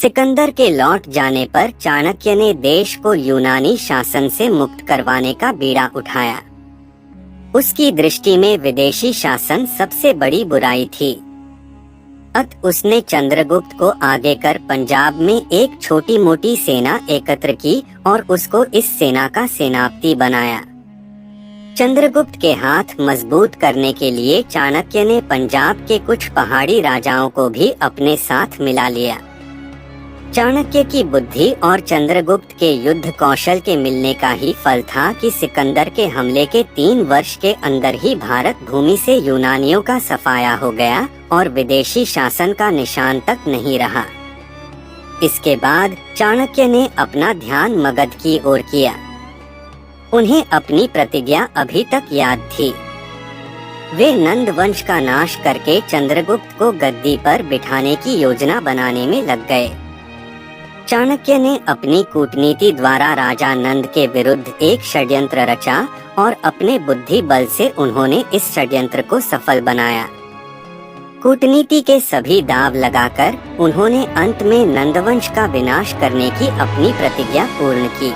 सिकंदर के लौट जाने पर चाणक्य ने देश को यूनानी शासन से मुक्त करवाने का बीड़ा उठाया। उसकी दृष्टि में विदेशी शासन सबसे बड़ी बुराई थी। उसने चंद्रगुप्त को आगे कर पंजाब में एक छोटी मोटी सेना एकत्र की और उसको इस सेना का सेनापति बनाया। चंद्रगुप्त के हाथ मजबूत करने के लिए चाणक्य ने पंजाब के कुछ पहाड़ी राजाओं को भी अपने साथ मिला लिया। चाणक्य की बुद्धि और चंद्रगुप्त के युद्ध कौशल के मिलने का ही फल था कि सिकंदर के हमले के 3 वर्ष के अंदर ही भारत भूमि से यूनानियों का सफाया हो गया और विदेशी शासन का निशान तक नहीं रहा। इसके बाद चाणक्य ने अपना ध्यान मगध की ओर किया। उन्हें अपनी प्रतिज्ञा अभी तक याद थी। वे नंद वंश का नाश करके चंद्रगुप्त को गद्दी पर बिठाने की योजना बनाने में लग गए। चाणक्य ने अपनी कूटनीति द्वारा राजा नंद के विरुद्ध एक षड्यंत्र रचा और अपने बुद्धि बल से उन्होंने इस षड्यंत्र को सफल बनाया। कूटनीति के सभी दांव लगाकर उन्होंने अंत में नंदवंश का विनाश करने की अपनी प्रतिज्ञा पूर्ण की।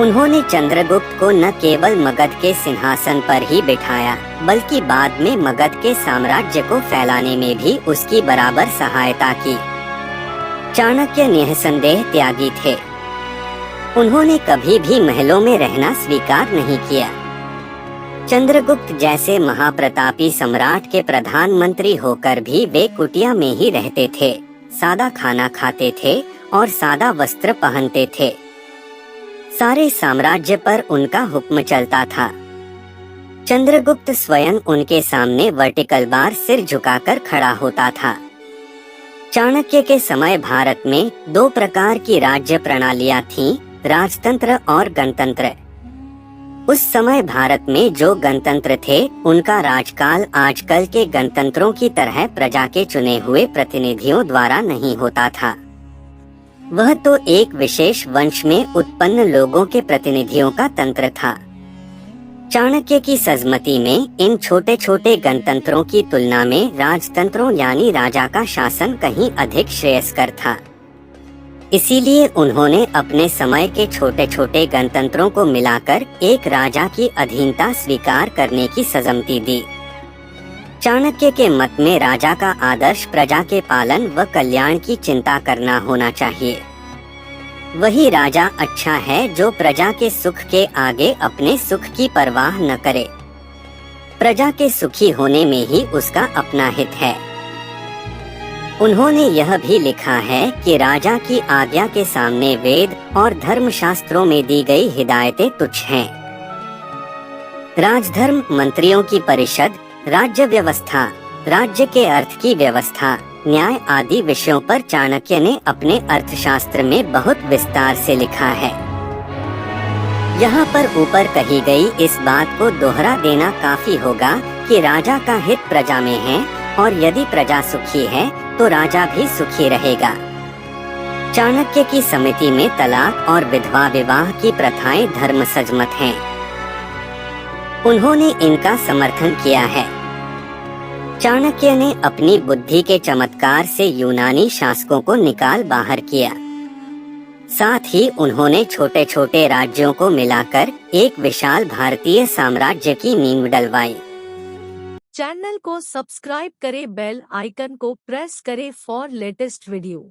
उन्होंने चंद्रगुप्त को न केवल मगध के सिंहासन पर ही बिठाया, बल्कि बाद में मगध के साम्राज्य को फैलाने में भी उसकी बराबर सहायता की। चाणक्य निसंदेह त्यागी थे। उन्होंने कभी भी महलों में रहना स्वीकार नहीं किया। चंद्रगुप्त जैसे महाप्रतापी सम्राट के प्रधानमंत्री होकर भी वे कुटिया में ही रहते थे, सादा खाना खाते थे और सादा वस्त्र पहनते थे। सारे साम्राज्य पर उनका हुक्म चलता था। चंद्रगुप्त स्वयं उनके सामने वर्टिकल बार सिर झुकाकर खड़ा होता था। चाणक्य के समय भारत में 2 प्रकार की राज्य प्रणालियां थीं, राजतंत्र और गणतंत्र। उस समय भारत में जो गणतंत्र थे उनका राजकाल आजकल के गणतंत्रों की तरह प्रजा के चुने हुए प्रतिनिधियों द्वारा नहीं होता था। वह तो एक विशेष वंश में उत्पन्न लोगों के प्रतिनिधियों का तंत्र था। चाणक्य की सजमती में इन छोटे छोटे गणतंत्रों की तुलना में राजतंत्रों यानी राजा का शासन कहीं अधिक श्रेयस्कर था। इसीलिए उन्होंने अपने समय के छोटे छोटे गणतंत्रों को मिलाकर एक राजा की अधीनता स्वीकार करने की सजमती दी। चाणक्य के मत में राजा का आदर्श प्रजा के पालन व कल्याण की चिंता करना होना चाहिए। वही राजा अच्छा है जो प्रजा के सुख के आगे अपने सुख की परवाह न करे। प्रजा के सुखी होने में ही उसका अपना हित है। उन्होंने यह भी लिखा है कि राजा की आज्ञा के सामने वेद और धर्मशास्त्रों में दी गई हिदायतें तुच्छ हैं। राजधर्म, मंत्रियों की परिषद, राज्य व्यवस्था, राज्य के अर्थ की व्यवस्था, न्याय आदि विषयों पर चाणक्य ने अपने अर्थशास्त्र में बहुत विस्तार से लिखा है। यहाँ पर ऊपर कही गई इस बात को दोहरा देना काफी होगा कि राजा का हित प्रजा में है और यदि प्रजा सुखी है तो राजा भी सुखी रहेगा। चाणक्य की समिति में तलाक और विधवा विवाह की प्रथाएं धर्म सजमत हैं। उन्होंने इनका समर्थन किया है। चाणक्य ने अपनी बुद्धि के चमत्कार से यूनानी शासकों को निकाल बाहर किया। साथ ही उन्होंने छोटे छोटे राज्यों को मिलाकर एक विशाल भारतीय साम्राज्य की नींव डलवाई। चैनल को सब्सक्राइब करें, बेल आइकन को प्रेस करें फॉर लेटेस्ट वीडियो।